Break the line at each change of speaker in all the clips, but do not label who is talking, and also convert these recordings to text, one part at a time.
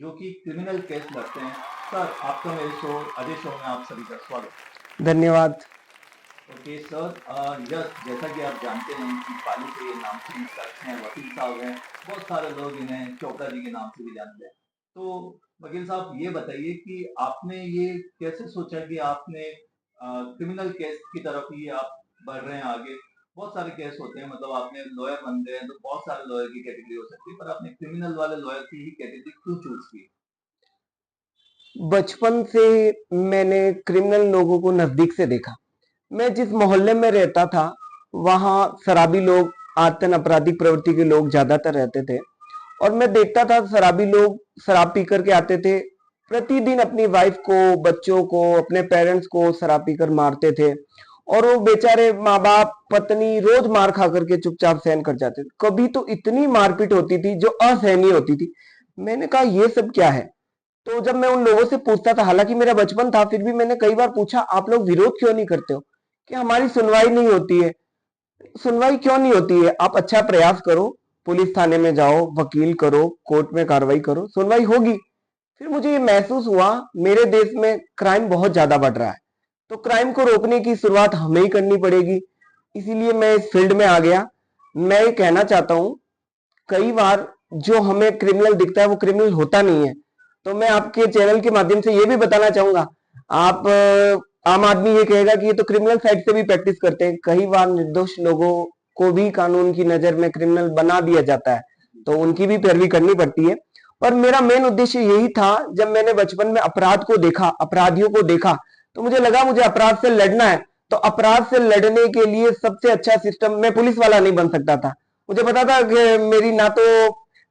जो कि criminal case लड़ते हैं। सर, आपका मेरे शो अजय शो में आप सभी का स्वागत।
धन्यवाद।
ओके सर, यस, जैसा कि आप जानते हैं कि पाली से ये नामचीन शख्स हैं, वकील साहब हैं, बहुत सारे लोग इन्हें चोपड़ा जी के नाम से भी जानते हैं। तो वकील साहब, ये बताइए कि आपने ये कैसे सोचा कि आपने क्रिमिनल केस की तरफ ही आप बढ़ रहे हैं आगे। बहुत सारे केस होते हैं, मतलब आपने लॉयर बन गए हैं तो बहुत सारे लॉयर की कैटेगरी हो सकती है, पर आपने क्रिमिनल वाले लॉयर की ही कैटेगरी क्यों चूज की?
बचपन से मैंने क्रिमिनल लोगों को नजदीक से देखा। मैं जिस मोहल्ले में रहता था, वहां शराबी लोग, आतन आपराधिक प्रवृत्ति के लोग ज्यादातर रहते थे। और मैं देखता था शराबी लोग शराब पी करके आते थे, प्रतिदिन अपनी वाइफ को, बच्चों को, अपने पेरेंट्स को शराब पीकर मारते थे। और वो बेचारे माँ बाप, पत्नी रोज मार खा करके चुपचाप सहन कर जाते थे। कभी तो इतनी मारपीट होती थी जो असहनीय होती थी। मैंने कहा ये सब क्या है। तो जब मैं उन लोगों से पूछता था, हालांकि मेरा बचपन था, फिर भी मैंने कई बार पूछा, आप लोग विरोध क्यों नहीं करते हो? कि हमारी सुनवाई नहीं होती है। सुनवाई क्यों नहीं होती है? आप अच्छा प्रयास करो, पुलिस थाने में जाओ, वकील करो, कोर्ट में कार्रवाई करो, सुनवाई होगी। फिर मुझे ये महसूस हुआ, मेरे देश में क्राइम बहुत ज्यादा बढ़ रहा है, तो क्राइम को रोकने की शुरुआत हमें ही करनी पड़ेगी। इसीलिए मैं इस फील्ड में आ गया। मैं ये कहना चाहता हूँ, कई बार जो हमें क्रिमिनल दिखता है वो क्रिमिनल होता नहीं है। तो मैं आपके चैनल के माध्यम से ये भी बताना चाहूंगा, आप आम आदमी ये कहेगा कि ये तो क्रिमिनल साइड से भी प्रैक्टिस करते हैं। कई बार निर्दोष लोगों को भी कानून की नजर में क्रिमिनल बना दिया जाता है, तो उनकी भी पैरवी करनी पड़ती है। पर मेरा मेन उद्देश्य यही था, जब मैंने बचपन में अपराध को देखा, अपराधियों को देखा, तो मुझे लगा मुझे अपराध से लड़ना है। तो अपराध से लड़ने के लिए सबसे अच्छा सिस्टम, मैं पुलिस वाला नहीं बन सकता था। मुझे पता था कि मेरी ना तो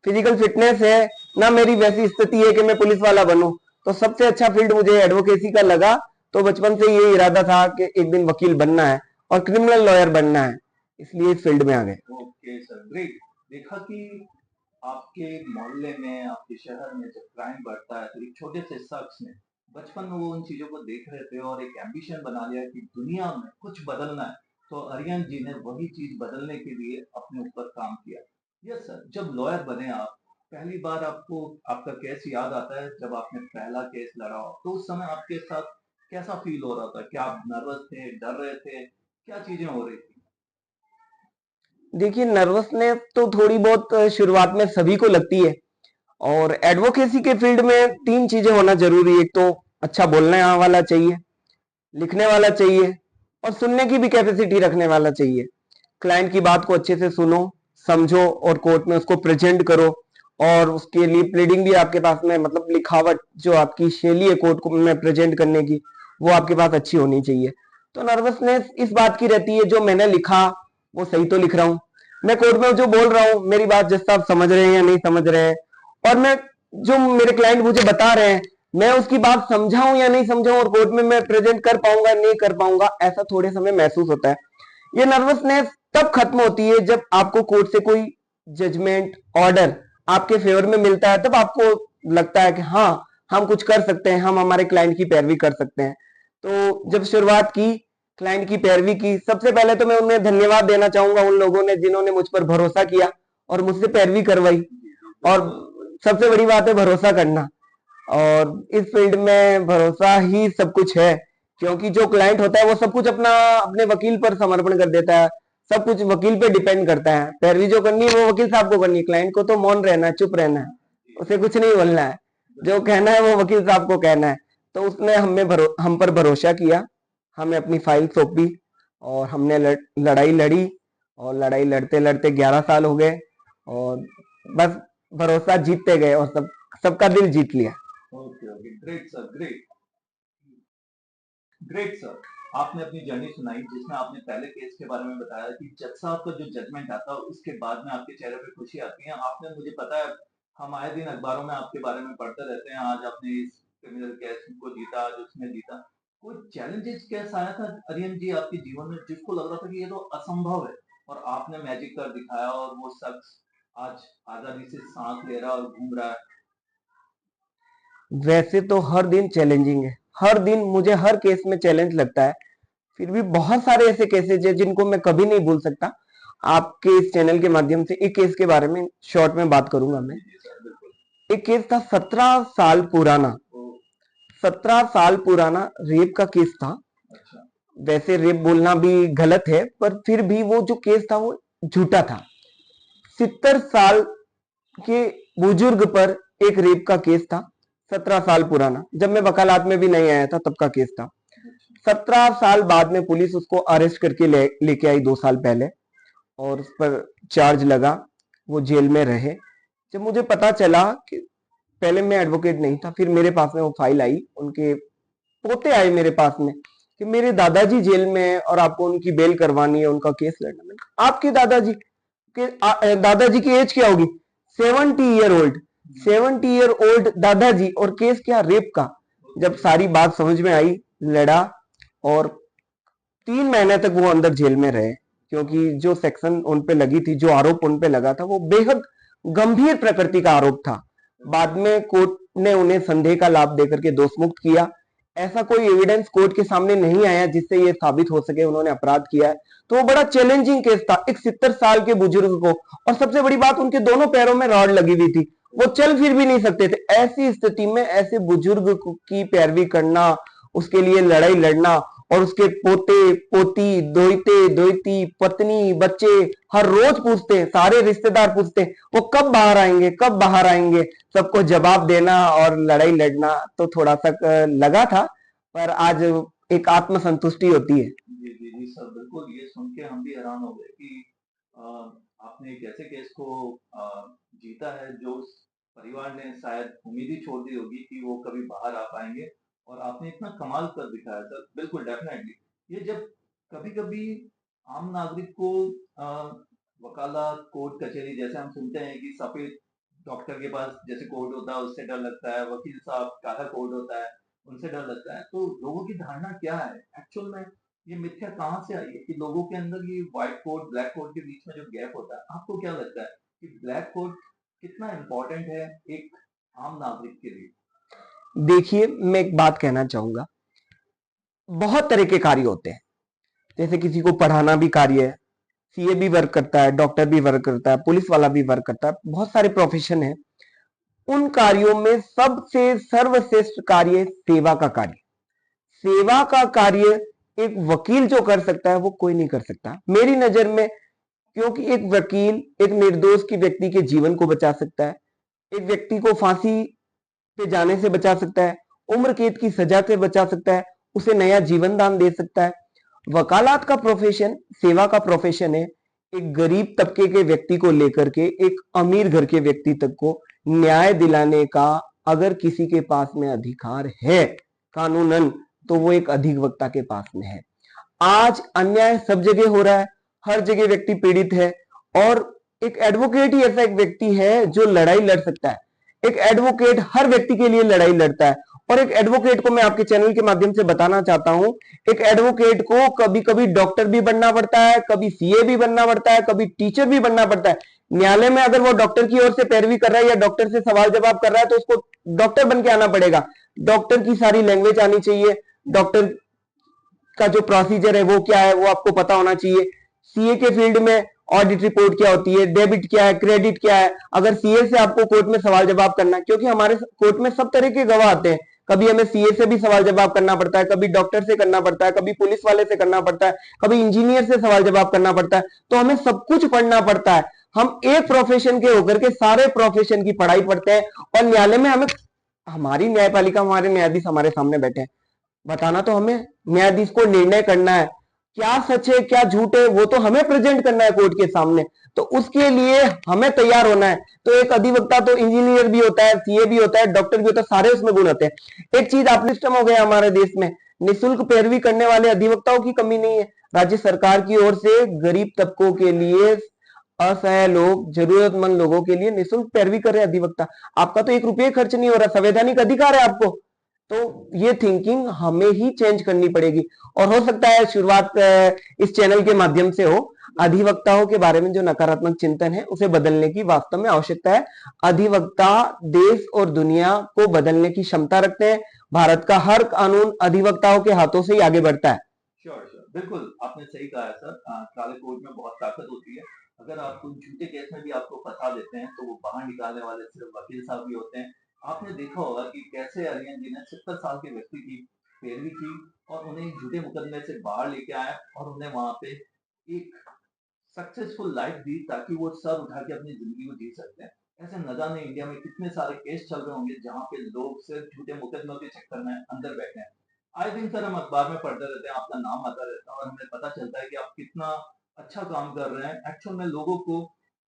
फिजिकल फिटनेस है, ना मेरी वैसी स्थिति है कि मैं पुलिस वाला बनूं। तो सबसे अच्छा फील्ड मुझे एडवोकेसी का लगा। तो बचपन से ये इरादा था कि एक दिन वकील बनना है और क्रिमिनल लॉयर बनना है, इसलिए इस फील्ड में आ गए।
Okay sir, great. देखा कि आपके मोहल्ले में, आपके शहर में जब क्राइम बढ़ता है तो एक छोटे से शख्स ने बचपन में वो उन चीजों को देख रहे थे और एक एम्बिशन बना लिया कि दुनिया में कुछ बदलना है। तो आर्यन जी ने वही चीज बदलने के लिए अपने ऊपर काम किया। यस सर, जब लॉयर बने आप, पहली बार आपको आपका केस याद आता है जब आपने पहला केस लड़ा हो, तो उस समय आपके साथ कैसा फील हो रहा था? क्या आप नर्वस थे, डर रहे थे, क्या चीजें हो रही थी?
देखिए, नर्वसनेस तो थोड़ी बहुत शुरुआत में सभी को लगती है। और एडवोकेसी के फील्ड में तीन चीजें होना जरूरी है। एक तो अच्छा बोलने वाला चाहिए, लिखने वाला चाहिए, और सुनने की भी कैपेसिटी रखने वाला चाहिए। क्लाइंट की बात को अच्छे से सुनो, समझो और कोर्ट में उसको प्रेजेंट करो। और उसके लिए प्लीडिंग भी आपके पास में, मतलब लिखावट जो आपकी शैली है कोर्ट को में प्रेजेंट करने की, वो आपके पास अच्छी होनी चाहिए। तो नर्वसनेस इस बात की रहती है, जो मैंने लिखा वो सही तो लिख रहा हूँ, मैं कोर्ट में जो बोल रहा हूँ मेरी बात जज साहब समझ रहे हैं या नहीं समझ रहे हैं, और मैं जो मेरे क्लाइंट मुझे बता रहे हैं मैं उसकी बात समझाऊं या नहीं समझाऊं, और कोर्ट में मैं प्रेजेंट कर पाऊंगा नहीं कर पाऊंगा, ऐसा थोड़े समय महसूस होता है। ये नर्वसनेस तब खत्म होती है जब आपको कोर्ट से कोई जजमेंट, ऑर्डर आपके फेवर में मिलता है। तब आपको लगता है कि हाँ, हम कुछ कर सकते हैं, हम हमारे क्लाइंट की पैरवी कर सकते हैं। तो जब शुरुआत की, क्लाइंट की पैरवी की, सबसे पहले तो मैं उन्हें धन्यवाद देना चाहूंगा, उन लोगों ने जिन्होंने मुझ पर भरोसा किया और मुझसे पैरवी करवाई।
जी जी,
और
बिल्कुल।
सबसे बड़ी बात है भरोसा करना। और इस फील्ड में भरोसा ही सब कुछ है, क्योंकि जो क्लाइंट होता है वो सब कुछ अपना अपने वकील पर समर्पण कर देता है। सब कुछ वकील पे डिपेंड करता है। पैरवी जो करनी है वो वकील साहब को करनी है, क्लाइंट को तो मौन रहना है, चुप रहना है,
जी
उसे
जी,
कुछ नहीं बोलना है। जो
बिल्कुल।
कहना है वो वकील साहब को कहना है। तो उसने हम पर भरोसा किया, हमें अपनी फाइल सौंपी, और हमने लड़ाई लड़ी। और लड़ाई लड़ते लड़ते 11 साल हो गए, और बस भरोसा जीतते गए और सबका दिल जीत लिया।
Okay okay, great sir, great. Great sir, आपने अपनी जर्नी सुनाई जिसमें आपने पहले केस के बारे में बताया कि जज साहब का जो जजमेंट आता है उसके बाद में आपके चेहरे पे खुशी आती है। आपने, मुझे पता है, हम आए दिन अखबारों में आपके बारे में पढ़ते रहते हैं। आज आपने इस क्रिमिनल केस को जीता, आज उसमें जीता। कोई चैलेंजेस कैसा आया था अरियन जी आपके जीवन में जिसको लग रहा था कि ये तो असंभव है, और आपने मैजिक कर दिखाया और वो शख्स आज आजादी से सांस ले रहा है और घूम रहा है?
वैसे तो हर दिन चैलेंजिंग है, हर दिन मुझे हर केस में चैलेंज लगता है। फिर भी बहुत सारे ऐसे केसेज है जिनको मैं कभी नहीं भूल सकता। आपके इस चैनल के माध्यम से एक केस के बारे में शॉर्ट में बात करूंगा मैं।
जी जी सर, बिल्कुल।
एक केस था 17 साल पुराना,
ओ,
17 साल पुराना रेप का केस था।
अच्छा।
वैसे रेप बोलना भी गलत है, पर फिर भी वो जो केस था वो झूठा था। 70 साल के बुजुर्ग पर एक रेप का केस था, 17 साल पुराना। जब मैं वकालत में भी नहीं आया था तब का केस था।
अच्छा।
17 साल बाद में पुलिस उसको अरेस्ट करके लेके आई 2 साल पहले, और उस पर चार्ज लगा, वो जेल में रहे। जब मुझे पता चला कि पहले मैं एडवोकेट नहीं था, फिर मेरे पास में वो फाइल आई, उनके पोते आए मेरे पास में कि मेरे दादाजी जेल में है और आपको उनकी बेल करवानी है, उनका केस लड़ना। मैंने कहा, आपके दादाजी के दादाजी की एज क्या होगी? 70 ईयर ओल्ड, 70 ईयर ओल्ड दादाजी, और केस क्या? रेप का। जब सारी बात समझ में आई, लड़ा, और 3 महीने तक वो अंदर जेल में रहे, क्योंकि जो सेक्शन उन पे लगी थी, जो आरोप उन पे लगा था, वो बेहद गंभीर प्रकृति का आरोप था। बाद में कोर्ट ने उन्हें संदेह का लाभ देकर के दोष मुक्त किया। ऐसा कोई एविडेंस कोर्ट के सामने नहीं आया जिससे ये साबित हो सके उन्होंने अपराध किया है। तो वो बड़ा चैलेंजिंग केस था, एक 70 साल के बुजुर्ग को, और सबसे बड़ी बात, उनके दोनों पैरों में रॉड लगी हुई थी, वो चल फिर भी नहीं सकते थे। ऐसी स्थिति में ऐसे बुजुर्ग की पैरवी करना, उसके लिए लड़ाई लड़ना, और उसके पोते पोती, दोहिते दोहिती, पत्नी, बच्चे हर रोज पूछते हैं, सारे रिश्तेदार पूछते हैं वो कब बाहर आएंगे, कब बाहर आएंगे। सबको जवाब देना और लड़ाई लड़ना तो थोड़ा सा लगा था, पर आज एक आत्मसंतुष्टि होती है।
जी, जी, जी सर, बिल्कुल ये सुन के हम भी हैरान हो गए कि अ, आपने एक ऐसे केस को जीता है जो उस परिवार ने शायद उम्मीद ही छोड़ दी होगी कि वो कभी बाहर आ पाएँगे, और आपने इतना कमाल कर दिखाया सर। बिल्कुल, डेफ़िनेटली। ये जब कभी-कभी आम नागरिक को अ, वकालत, कोर्ट कचहरी जैसे हम सुनते हैं कि सफ़ेद डॉक्टर के पास जैसे कोट होता है उससे डर लगता है, वकील साहब काला कोट होता है, उनसे डर लगता है। तो लोगों की धारणा क्या है? एक्चुअल में ये मिथ्या कहाँ से आई है कि लोगों के अंदर ये व्हाइट कोट, ब्लैक कोट के बीच में जो गैप होता है, आपको क्या लगता है कि ब्लैक कोट कितना इम्पोर्टेंट है एक आम नागरिक के लिए?
देखिए, मैं एक बात कहना चाहूंगा, बहुत तरह के कार्य होते हैं। जैसे किसी को पढ़ाना भी कार्य है, सीए भी वर्क करता है, डॉक्टर भी वर्क करता है, पुलिस वाला भी वर्क करता है, बहुत सारे प्रोफेशन है। उन कार्यों में सबसे सर्वश्रेष्ठ कार्य सेवा का कार्य। सेवा का कार्य एक वकील जो कर सकता है वो कोई नहीं कर सकता मेरी नजर में, क्योंकि एक वकील एक निर्दोष की व्यक्ति के जीवन को बचा सकता है, एक व्यक्ति को फांसी पे जाने से बचा सकता है, उम्र कैद की सजा से बचा सकता है, उसे नया जीवन दान दे सकता है। वकालत का प्रोफेशन सेवा का प्रोफेशन है, एक गरीब तबके के व्यक्ति को लेकर के एक अमीर घर के व्यक्ति तक को न्याय दिलाने का अगर किसी के पास में अधिकार है कानूनन, तो वो एक अधिवक्ता के पास में है। आज अन्याय सब जगह हो रहा है, हर जगह व्यक्ति पीड़ित है, और एक एडवोकेट ही ऐसा एक व्यक्ति है जो लड़ाई लड़ सकता है। एक एडवोकेट हर व्यक्ति के लिए लड़ाई लड़ता है, और एक एडवोकेट को मैं आपके चैनल के माध्यम से बताना चाहता हूं, एक एडवोकेट को कभी कभी डॉक्टर भी बनना पड़ता है, कभी सीए भी बनना पड़ता है, कभी टीचर भी बनना पड़ता है। न्यायालय में अगर वो डॉक्टर की ओर से पैरवी कर रहा है या डॉक्टर से सवाल जवाब कर रहा है तो उसको डॉक्टर बन के आना पड़ेगा। डॉक्टर की सारी लैंग्वेज आनी चाहिए, डॉक्टर का जो प्रोसीजर है वो क्या है वो आपको पता होना चाहिए। सीए के फील्ड में ऑडिट रिपोर्ट क्या होती है, डेबिट क्या है, क्रेडिट क्या है, अगर सीए से आपको कोर्ट में सवाल जवाब करना है, क्योंकि हमारे कोर्ट में सब तरह के गवाह आते हैं, कभी हमें सीए से भी सवाल जवाब करना पड़ता है, कभी डॉक्टर से करना पड़ता है, कभी पुलिस वाले से करना पड़ता है, कभी इंजीनियर से सवाल जवाब करना पड़ता है, तो हमें सब कुछ पढ़ना पड़ता है। हम एक प्रोफेशन के होकर के सारे प्रोफेशन की पढ़ाई पढ़ते हैं, और न्यायालय में हमें हमारी न्यायपालिका, हमारे न्यायाधीश हमारे सामने बैठे हैं, बताना तो हमें, न्यायाधीश को निर्णय करना है, क्या सच है क्या झूठ है वो तो हमें प्रेजेंट करना है कोर्ट के सामने, तो उसके लिए हमें तैयार होना है। तो एक अधिवक्ता तो इंजीनियर भी होता है, सीए भी होता है, डॉक्टर भी होता है, सारे उसमें गुण होते हैं। एक चीज आप सिस्टम हो गया हमारे देश में, निःशुल्क पैरवी करने वाले अधिवक्ताओं की कमी नहीं है। राज्य सरकार की ओर से गरीब तबकों के लिए, असहाय लोग, जरूरतमंद लोगों के लिए निःशुल्क पैरवी कर रहे अधिवक्ता। आपका तो 1 रुपये खर्च नहीं हो रहा, संवैधानिक अधिकार है आपको। तो ये थिंकिंग हमें ही चेंज करनी पड़ेगी, और हो सकता है शुरुआत इस चैनल के माध्यम से हो। अधिवक्ताओं के बारे में जो नकारात्मक चिंतन है उसे बदलने की वास्तव में आवश्यकता है। अधिवक्ता देश और दुनिया को बदलने की क्षमता रखते हैं। भारत का हर कानून अधिवक्ताओं के हाथों से ही आगे बढ़ता है।
Sure, sure. बिल्कुल, आपने सही कहा है सर। काले कोट में बहुत ताकत होती है। अगर आप उन झूठे केस में भी आपको फँसा देते हैं, तो वो बाहर निकालने वाले सिर्फ़ वकील साहब ही होते हैं। आपने देखा होगा कि कैसे अरियन जी ने 70 साल के व्यक्ति की पैरवी की और उन्हें एक झूठे मुकदमे से बाहर लेके आए और उन्हें वहाँ पे एक सक्सेसफुल लाइफ दी ताकि वो सर उठा के अपनी ज़िंदगी को जी सकते हैं। ऐसे न जाने इंडिया में कितने सारे केस चल रहे होंगे जहाँ पे लोग सिर्फ़ झूठे मुकदमों के चक्कर में अंदर बैठे हैं। आए दिन सर हम अखबार में पढ़ते रहते हैं, आपका नाम आता रहता है और हमें पता चलता है कि आप कितना अच्छा काम कर रहे हैं। एक्चुअल में लोगों को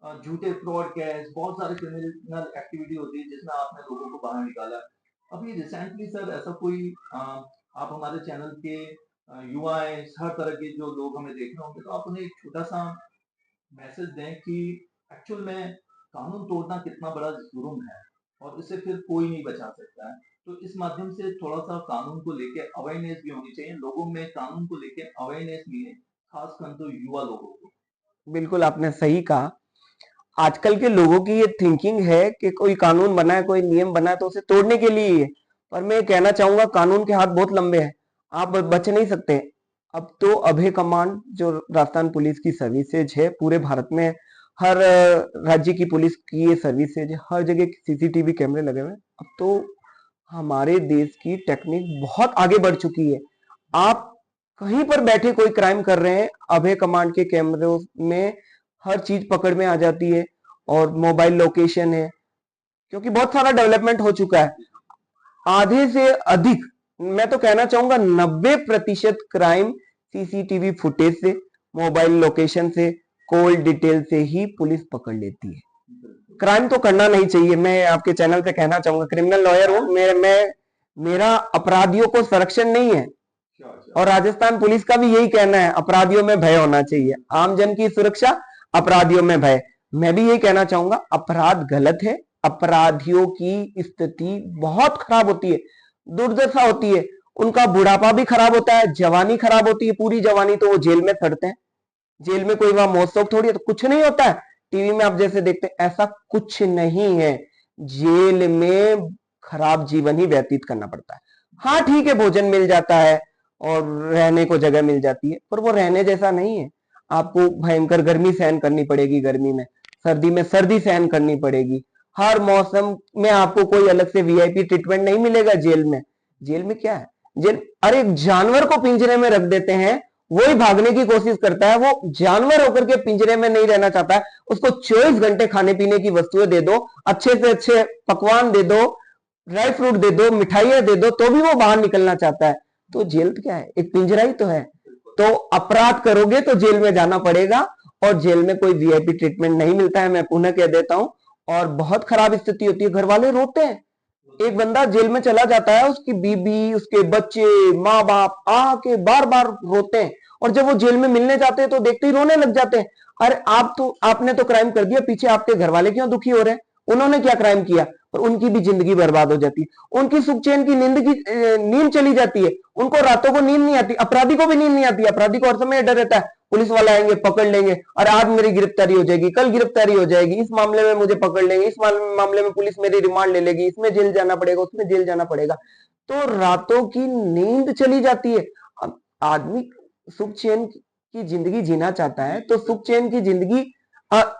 झूठे फ्रॉड केस बहुत सारी क्रिमिनल एक्टिविटी होती है जिसमें आपने लोगों को बाहर निकाला है। अभी रिसेंटली सर ऐसा कोई आप हमारे चैनल के युवा हैं, हर तरह के जो लोग हमें देख रहे होंगे तो आप उन्हें एक छोटा-सा मैसेज दें कि एक्चुअल में कानून तोड़ना कितना बड़ा जुर्म है और इसे फिर कोई नहीं बचा सकता है। तो इस माध्यम से थोड़ा-सा कानून को लेके अवेयरनेस भी होनी चाहिए। लोगों में कानून को लेके अवेयरनेस नहीं है, खासकर तो युवा लोगों को।
बिल्कुल आपने सही कहा। आजकल के लोगों की ये थिंकिंग है कि कोई कानून बना है, कोई नियम बना है तो उसे तोड़ने के लिए ही है। पर मैं कहना चाहूंगा कानून के हाथ बहुत लंबे हैं, आप बच नहीं सकते। अब तो अभय कमांड जो राजस्थान पुलिस की सर्विसेज है पूरे भारत में, हर राज्य की पुलिस की ये सर्विसेज है, हर जगह सीसीटीवी कैमरे लगे हुए हैं। अब तो हमारे देश की टेक्निक बहुत आगे बढ़ चुकी है। आप कहीं पर बैठे कोई क्राइम कर रहे हैं, अभय कमांड के कैमरों में हर चीज पकड़ में आ जाती है और मोबाइल लोकेशन है, क्योंकि बहुत सारा डेवलपमेंट हो चुका है। आधे से अधिक, मैं तो कहना चाहूंगा 90% क्राइम सीसीटीवी फुटेज से, मोबाइल लोकेशन से, कॉल डिटेल से ही पुलिस पकड़ लेती है।
बिल्कुल।
क्राइम तो करना नहीं चाहिए। मैं आपके चैनल पे कहना चाहूंगा, क्रिमिनल लॉयर हूं मैं मेरा अपराधियों को संरक्षण नहीं है।
श्योर,
और
श्योर।
राजस्थान पुलिस का भी यही कहना है, अपराधियों में भय होना चाहिए, आम जन की सुरक्षा, अपराधियों में भय। मैं भी यही कहना चाहूंगा, अपराध गलत है, अपराधियों की स्थिति बहुत खराब होती है, दुर्दशा होती है, उनका बुढ़ापा भी खराब होता है, जवानी खराब होती है, पूरी जवानी तो वो जेल में सड़ते हैं। जेल में कोई वहां मौत शोक थोड़ी है, तो कुछ नहीं होता है। टीवी में आप जैसे देखते हैं ऐसा कुछ नहीं है। जेल में खराब जीवन ही व्यतीत करना पड़ता है। हाँ ठीक है, भोजन मिल जाता है और रहने को जगह मिल जाती है, पर वो रहने जैसा नहीं है। आपको भयंकर गर्मी सहन करनी पड़ेगी, गर्मी में, सर्दी में सर्दी सहन करनी पड़ेगी। हर मौसम में आपको कोई अलग से वीआईपी ट्रीटमेंट नहीं मिलेगा जेल में। जेल में क्या है, जेल, अरे एक जानवर को पिंजरे में रख देते हैं, वही भागने की कोशिश करता है, वो जानवर होकर के पिंजरे में नहीं रहना चाहता है। उसको 24 घंटे खाने पीने की वस्तुएं दे दो, अच्छे से अच्छे पकवान दे दो, ड्राई फ्रूट दे दो, मिठाइयां दे दो, तो भी वो बाहर निकलना चाहता है। तो जेल तो क्या है, एक पिंजरा ही तो है। तो अपराध करोगे तो जेल में जाना पड़ेगा, और जेल में कोई वीआईपी ट्रीटमेंट नहीं मिलता है, मैं पुनः कह देता हूं। और बहुत खराब स्थिति होती है, घर वाले रोते हैं। एक बंदा जेल में चला जाता है, उसकी बीबी, उसके बच्चे, माँ बाप आके बार बार रोते हैं, और जब वो जेल में मिलने जाते हैं तो देखते ही रोने लग जाते हैं। अरे आपने तो क्राइम कर दिया, पीछे आपके घर वाले क्यों दुखी हो रहे हैं? उन्होंने क्या क्राइम किया? और उनकी भी जिंदगी बर्बाद हो जाती है, उनकी सुख चैन की नींद चली जाती है, उनको रातों को नींद नहीं आती, अपराधी को भी नींद नहीं आती। अपराधी को हर समय डर रहता है, पुलिस वाले आएंगे, पकड़ लेंगे, और आज मेरी गिरफ्तारी हो जाएगी, कल गिरफ्तारी हो जाएगी, इस मामले में मुझे पकड़ लेंगे, इस मामले में पुलिस मेरी रिमांड ले लेगी, इसमें जेल जाना पड़ेगा, उसमें जेल जाना पड़ेगा। तो रातों की नींद चली जाती है। अब आदमी सुख चैन की जिंदगी जीना चाहता है, तो सुख चैन की जिंदगी,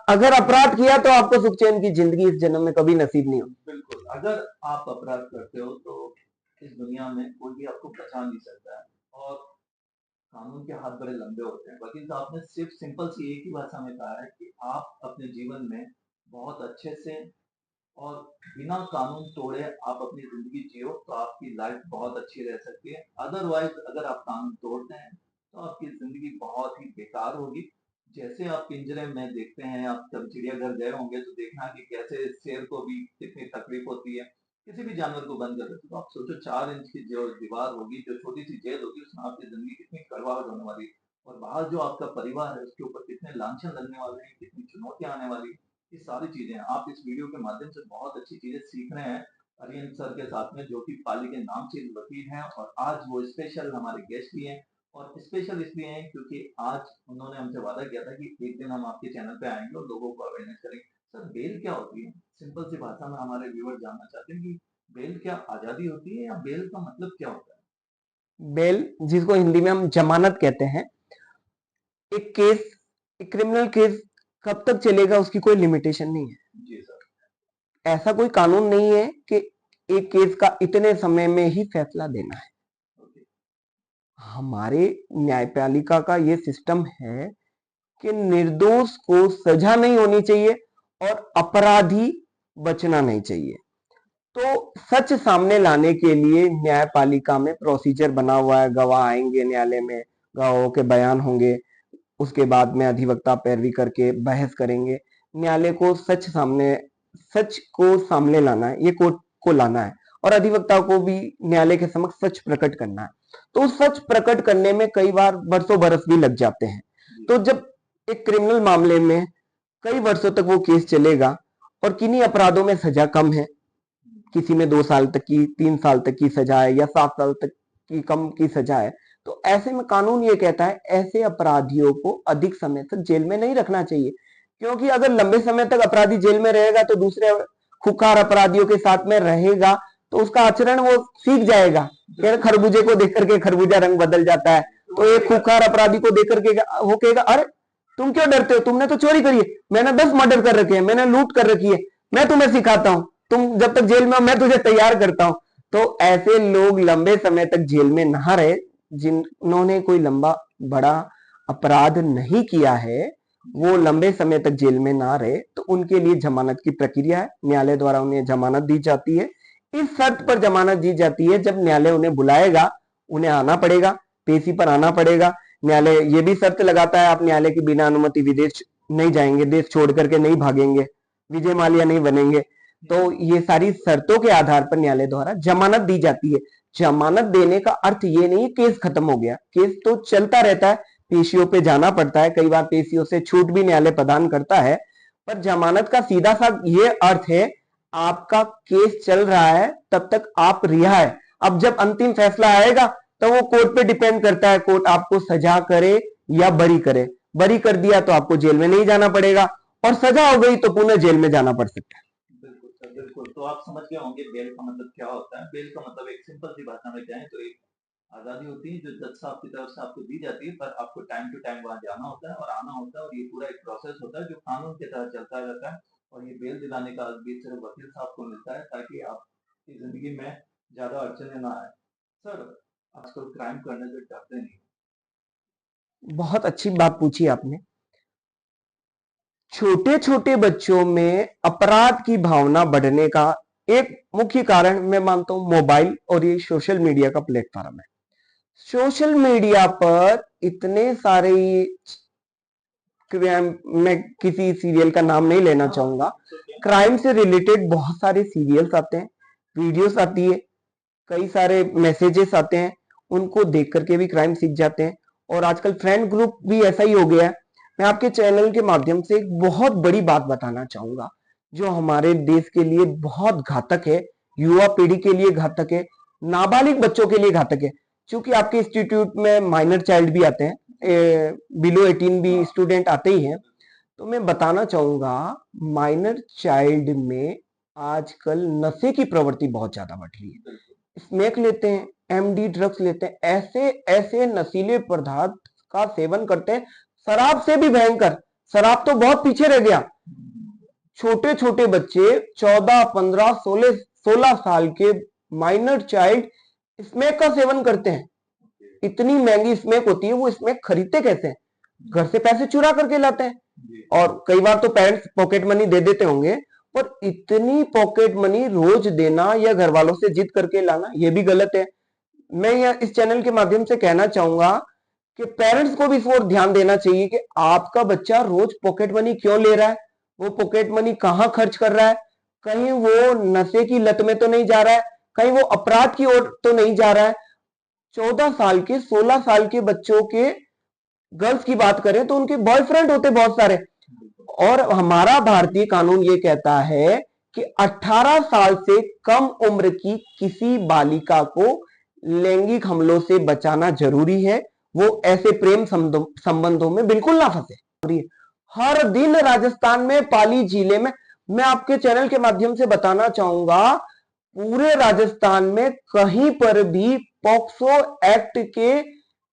अगर अपराध किया तो आपको सुख चैन की जिंदगी इस जन्म में कभी नसीब नहीं होगी।
बिल्कुल, अगर आप अपराध करते हो तो इस दुनिया में कोई भी आपको बचा नहीं सकता है और कानून के हाथ बड़े लंबे होते हैं। वकील साहब ने सिर्फ सिंपल सी एक ही भाषा में कहा है कि आप अपने जीवन में बहुत अच्छे से और बिना कानून तोड़े आप अपनी ज़िंदगी जियो तो आपकी लाइफ बहुत अच्छी रह सकती है। अदरवाइज़ अगर आप कानून तोड़ते हैं, तो आपकी ज़िंदगी बहुत ही बेकार होगी। जैसे आप पिंजरे में देखते हैं, आप जब चिड़ियाघर गए होंगे तो देखना कि कैसे शेर को भी कितनी तकलीफ होती है, किसी भी जानवर को बंद कर देते हो। तो आप सोचो 4 इंच की जो दीवार होगी, जो छोटी-सी जेल होगी, उसमें आपकी ज़िंदगी कितनी कड़वाहट होने वाली है और बाहर जो आपका परिवार है, उसके ऊपर कितने लांछन लगने वाले हैं, कितनी चुनौतियाँ आने वाली हैं। ये सारी चीज़ें हैं। आप इस वीडियो के माध्यम से बहुत अच्छी चीज़ें सीख रहे हैं अरिहंत सर के साथ में, जो कि पाली के नामचीन वकील हैं और आज वो स्पेशल हमारे गेस्ट भी हैं और स्पेशल इसलिए हैं क्योंकि आज उन्होंने हमसे वादा किया था कि एक दिन हम आपके चैनल पे आएँगे और लोगों को अवेयरनेस करेंगे। सर बेल क्या होती है? सिंपल सी भाषा में हमारे व्यूअर जानना चाहते हैं कि बेल क्या आज़ादी होती है या बेल का मतलब क्या होता है?
बेल, जिसको हिंदी में हम जमानत कहते हैं, एक केस, एक क्रिमिनल केस कब तक चलेगा उसकी कोई लिमिटेशन नहीं है।
जी सर।
ऐसा कोई कानून नहीं है कि एक केस का इतने समय में ही फैसला देना है।
ओके।
हमारे न्यायपालिका का ये सिस्टम है कि निर्दोष को सजा नहीं होनी चाहिए और अपराधी बचना नहीं चाहिए। तो सच सामने लाने के लिए न्यायपालिका में प्रोसीजर बना हुआ है। गवाह आएंगे न्यायालय में, गवाहों के बयान होंगे, उसके बाद में अधिवक्ता पैरवी करके बहस करेंगे। न्यायालय को सच को सामने लाना है, ये कोर्ट को लाना है और अधिवक्ता को भी न्यायालय के समक्ष सच प्रकट करना है। तो सच प्रकट करने में कई बार वर्षों बरस भी लग जाते हैं। तो जब एक क्रिमिनल मामले में कई वर्षों तक वो केस चलेगा और किन्हीं अपराधों में सजा कम है, किसी में 2 साल तक की, 3 साल तक की सजा है या 7 साल तक की कम की सजा है, तो ऐसे में कानून ये कहता है ऐसे अपराधियों को अधिक समय तक जेल में नहीं रखना चाहिए। क्योंकि अगर लंबे समय तक अपराधी जेल में रहेगा तो दूसरे खुखार अपराधियों के साथ में रहेगा तो उसका आचरण वो सीख जाएगा। यार खरबूजे को देख करके खरबूजा रंग बदल जाता है। तो एक खुखार अपराधी को देख करके वो कहेगा, अरे तुम क्यों डरते हो, तुमने तो चोरी करी है, मैंने 10 मर्डर कर रखे हैं, मैंने लूट कर रखी है, मैं तुम्हें सिखाता हूं, तुम जब तक जेल में हो मैं तुझे तैयार करता हूं। तो ऐसे लोग लंबे समय तक जेल में ना रहे, जिन्होंने कोई लंबा बड़ा अपराध नहीं किया है वो लंबे समय तक जेल में ना रहे, तो उनके लिए जमानत की प्रक्रिया है। न्यायालय द्वारा उन्हें जमानत दी जाती है। इस शर्त पर जमानत दी जाती है जब न्यायालय उन्हें बुलाएगा, उन्हें आना पड़ेगा, पेशी पर आना पड़ेगा। न्यायालय ये भी शर्त लगाता है आप न्यायालय की बिना अनुमति विदेश नहीं जाएंगे, देश छोड़ करके नहीं भागेंगे, विजय माल्या नहीं बनेंगे। तो ये सारी शर्तों के आधार पर न्यायालय द्वारा जमानत दी जाती है। जमानत देने का अर्थ ये नहीं केस खत्म हो गया, केस तो चलता रहता है, पेशियों पे जाना पड़ता है, कई बार पेशियों से छूट भी न्यायालय प्रदान करता है। पर जमानत का सीधा सा ये अर्थ है आपका केस चल रहा है तब तक आप रिहा है। अब जब अंतिम फैसला आएगा तो वो कोर्ट पे डिपेंड करता है, कोर्ट आपको सजा करे या बरी करे। बरी कर दिया तो आपको जेल में नहीं जाना पड़ेगा और सजा हो गई तो पुनः जेल में जाना पड़ सकता है।
बिल्कुल सर, बिल्कुल। तो आप समझ गए होंगे बेल का मतलब क्या होता है। बेल का मतलब एक सिंपल सी भाषा में कहें तो एक आज़ादी होती है जो जज साहब की तरफ से आपको दी जाती है, पर आपको टाइम टू टाइम वहाँ जाना होता है और आना होता है और ये पूरा एक प्रोसेस होता है जो कानून के तहत चलता रहता है। और ये बेल दिलाने का भी सिर्फ वकील साहब को मिलता है ताकि आपकी ज़िंदगी में ज़्यादा अड़चनें ना आए। सर, आजकल क्राइम करने से डरते नहीं।
बहुत अच्छी बात पूछी आपने। छोटे छोटे बच्चों में अपराध की भावना बढ़ने का एक मुख्य कारण मैं मानता हूं मोबाइल और ये सोशल मीडिया का प्लेटफॉर्म है। सोशल मीडिया पर इतने सारे, मैं किसी सीरियल का नाम नहीं लेना चाहूंगा, क्राइम से रिलेटेड बहुत सारे सीरियल्स आते हैं, वीडियोस आती है, कई सारे मैसेजेस आते हैं, उनको देख करके भी क्राइम सीख जाते हैं। और आजकल फ्रेंड ग्रुप भी ऐसा ही हो गया है। मैं आपके चैनल के माध्यम से एक बहुत बड़ी बात बताना चाहूंगा जो हमारे देश के लिए बहुत घातक है, युवा पीढ़ी के लिए घातक है, नाबालिग बच्चों के लिए घातक है। क्योंकि आपके इंस्टीट्यूट में माइनर चाइल्ड भी आते हैं, बिलो 18 भी स्टूडेंट आते ही हैं। तो मैं बताना चाहूंगा माइनर चाइल्ड में आजकल नशे की प्रवृत्ति बहुत ज्यादा बढ़ रही है। स्मैक लेते हैं, एमडी ड्रग्स लेते हैं, ऐसे ऐसे नशीले पदार्थ का सेवन करते हैं। शराब से भी भयंकर, शराब तो बहुत पीछे रह गया। छोटे छोटे बच्चे 14, 15, 16 साल के माइनर चाइल्ड स्मैक का सेवन करते हैं। इतनी महंगी स्मैक होती है, वो स्मैक खरीदते कैसे हैं? घर से पैसे चुरा करके लाते हैं और कई बार तो पेरेंट्स पॉकेट मनी दे देते होंगे, पर इतनी पॉकेट मनी रोज देना या घर वालों से जिद करके लाना ये भी गलत है। मैं यह इस चैनल के माध्यम से कहना चाहूंगा कि पेरेंट्स को भी इस ओर ध्यान देना चाहिए कि आपका बच्चा रोज पॉकेट मनी क्यों ले रहा है, वो पॉकेट मनी कहाँ खर्च कर रहा है, कहीं वो नशे की लत में तो नहीं जा रहा है, कहीं वो अपराध की ओर तो नहीं जा रहा है। 14 साल के 16 साल के बच्चों के गर्ल्स की बात करें तो उनके बॉयफ्रेंड होते बहुत सारे। और हमारा भारतीय कानून ये कहता है कि 18 साल से कम उम्र की किसी बालिका को लैंगिक हमलों से बचाना जरूरी है। वो ऐसे प्रेम संबंधों में बिल्कुल ना फंसे। हर दिन राजस्थान में पाली जिले में, मैं आपके चैनल के माध्यम से बताना चाहूंगा, पूरे राजस्थान में कहीं पर भी पॉक्सो एक्ट के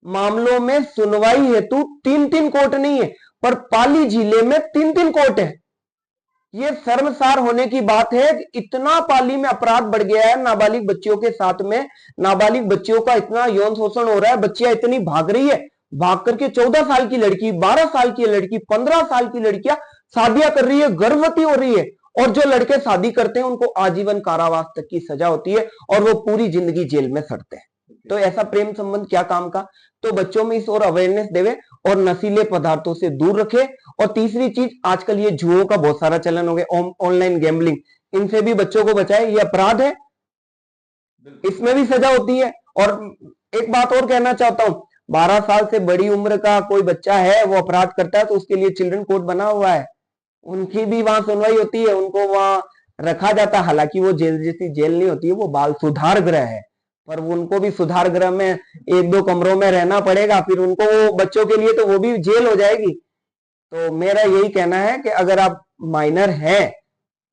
मामलों में सुनवाई हेतु 3-3 कोर्ट नहीं है। पर पाली जिले में 3-3 कोर्ट है। ये शर्मसार होने की बात है कि इतना पाली में अपराध बढ़ गया है नाबालिग बच्चियों के साथ में। नाबालिग बच्चियों का इतना यौन शोषण हो रहा है, बच्चियां इतनी भाग रही है, भाग करके 14 साल की लड़की, 12 साल की लड़की, 15 साल की लड़कियां शादियां कर रही है, गर्भवती हो रही है। और जो लड़के शादी करते हैं उनको आजीवन कारावास तक की सजा होती है और वो पूरी जिंदगी जेल में सड़ते हैं। तो ऐसा प्रेम संबंध क्या काम का। तो बच्चों में इस और अवेयरनेस देवे और नशीले पदार्थों से दूर रखे। और तीसरी चीज, आजकल ये जुओं का बहुत सारा चलन हो गया, ऑनलाइन गैम्बलिंग, इनसे भी बच्चों को बचाए। ये अपराध है,
बिल्कुल।
इसमें भी सजा होती है। और एक बात और कहना चाहता हूं, 12 साल से बड़ी उम्र का कोई बच्चा है वो अपराध करता है तो उसके लिए चिल्ड्रन कोर्ट बना हुआ है, उनकी भी वहां सुनवाई होती है, उनको वहां रखा जाता है। हालांकि वो जेल जैसी जेल नहीं होती है, वो बाल सुधार गृह है, पर वो उनको भी सुधार गृह में 1-2 कमरों में रहना पड़ेगा, फिर उनको वो बच्चों के लिए तो वो भी जेल हो जाएगी। तो मेरा यही कहना है कि अगर आप माइनर हैं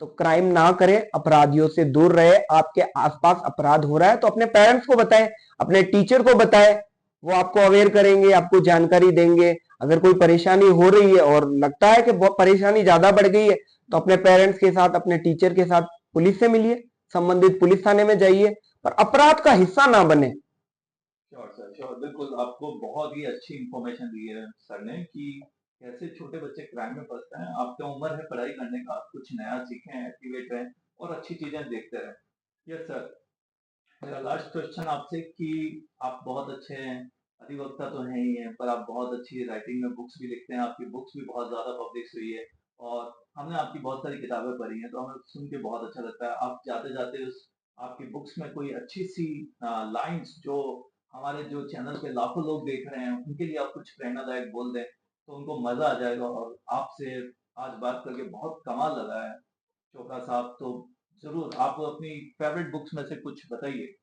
तो क्राइम ना करें, अपराधियों से दूर रहे। आपके आसपास अपराध हो रहा है तो अपने पेरेंट्स को बताएं, अपने टीचर को बताएं, वो आपको अवेयर करेंगे, आपको जानकारी देंगे। अगर कोई परेशानी हो रही है और लगता है कि परेशानी ज्यादा बढ़ गई है तो अपने पेरेंट्स के साथ, अपने टीचर के साथ पुलिस से मिलिए, संबंधित पुलिस थाने में जाइए, पर अपराध का हिस्सा ना बने।
Sure sir, sure. बिल्कुल, आपको बहुत ही अच्छी इन्फॉर्मेशन दी है सर ने कि कैसे छोटे बच्चे क्राइम में फँसते हैं। आपकी उम्र है पढ़ाई करने का, आप कुछ नया सीखें, एक्टिवेट रहें और अच्छी चीज़ें देखते रहें। यस सर, मेरा लास्ट क्वेश्चन आपसे कि आप बहुत अच्छे हैं, अधिवक्ता तो हैं ही हैं, पर आप बहुत अच्छी राइटिंग में बुक्स भी लिखते हैं, आपकी बुक्स भी बहुत ज़्यादा पब्लिश हुई है और हमने आपकी बहुत सारी किताबें पढ़ी हैं, तो हमें सुन के बहुत अच्छा लगता है। आप जाते-जाते उस आपकी बुक्स में कोई अच्छी-सी लाइन्स जो हमारे जो चैनल पे लाखों लोग देख रहे हैं, उनके लिए आप कुछ प्रेरणादायक बोल दें, तो उनको मज़ा आ जाएगा और आपसे आज बात करके बहुत कमाल लगा है, चोपड़ा साहब। तो ज़रूर आप अपनी फ़ेवरेट बुक्स में से कुछ बताइए।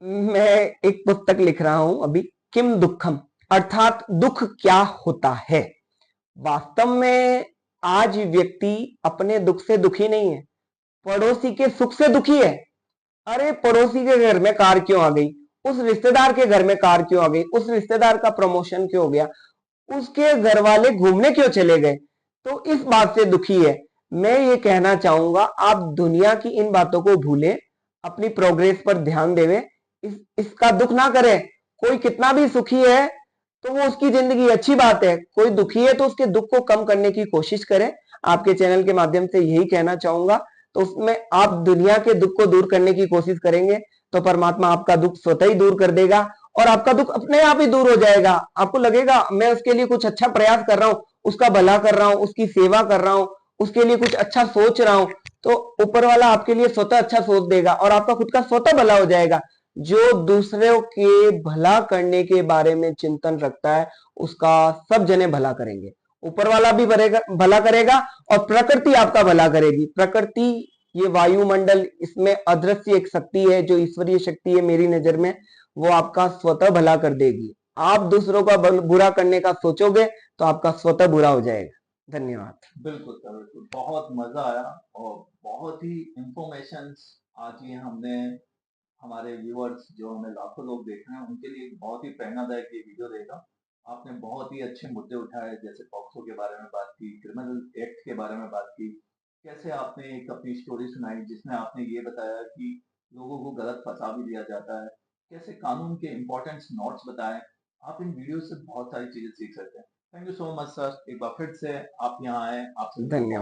मैं एक पुस्तक लिख रहा हूं अभी, किम दुखम, अर्थात दुख क्या होता है। वास्तव में आज व्यक्ति अपने दुख से दुखी नहीं है, पड़ोसी के सुख से दुखी है। अरे पड़ोसी के घर में कार क्यों आ गई, उस रिश्तेदार के घर में कार क्यों आ गई, उस रिश्तेदार का प्रमोशन क्यों हो गया, उसके घर वाले घूमने क्यों चले गए, तो इस बात से दुखी है। मैं ये कहना चाहूंगा, आप दुनिया की इन बातों को भूलें, अपनी प्रोग्रेस पर ध्यान देवें, इसका दुख ना करें। कोई कितना भी सुखी है तो वो उसकी जिंदगी, अच्छी बात है। कोई दुखी है तो उसके दुख को कम करने की कोशिश करें। आपके चैनल के माध्यम से यही कहना चाहूंगा। तो उसमें आप दुनिया के दुख को दूर करने की कोशिश करेंगे तो परमात्मा आपका दुख स्वतः ही दूर कर देगा और आपका दुख अपने आप ही दूर हो जाएगा। आपको लगेगा मैं उसके लिए कुछ अच्छा प्रयास कर रहा हूं, उसका भला कर रहा हूं, उसकी सेवा कर रहा हूं, उसके लिए कुछ अच्छा सोच रहा हूं, तो ऊपर वाला आपके लिए स्वतः अच्छा सोच देगा और आपका खुद का स्वतः भला हो जाएगा। जो दूसरों के भला करने के बारे में चिंतन रखता है उसका सब जने भला करेंगे, ऊपर वाला भी भला करेगा और प्रकृति आपका भला करेगी। प्रकृति, ये वायुमंडल, इसमें अदृश्य एक शक्ति है जो ईश्वरीय शक्ति है मेरी नजर में, वो आपका स्वतः भला कर देगी। आप दूसरों का बुरा करने का सोचोगे तो आपका स्वतः बुरा हो जाएगा। धन्यवाद।
बिल्कुल सर, बिल्कुल। बहुत मज़ा आया और बहुत ही इन्फॉर्मेशंस आज ये हमने हमारे व्यूअर्स जो हमें लाखों लोग देख रहे हैं, उनके लिए बहुत ही प्रेरणादायक ये वीडियो रहेगा। आपने बहुत ही अच्छे मुद्दे उठाए, जैसे पॉक्सो के बारे में बात की, क्रिमिनल एक्ट के बारे में बात की। कैसे आपने एक अपनी स्टोरी सुनाई जिसमें आपने ये बताया कि लोगों को गलत फँसा भी दिया जाता है। कैसे कानून के इम्पोर्टेंट्स नोट्स बताए। आप इन वीडियो से बहुत सारी चीज़ें सीख सकते हैं। Thank you so much sir. एक बार फिर से आप यहाँ आए, आपसे मुझे
धन्यवाद।
बहुत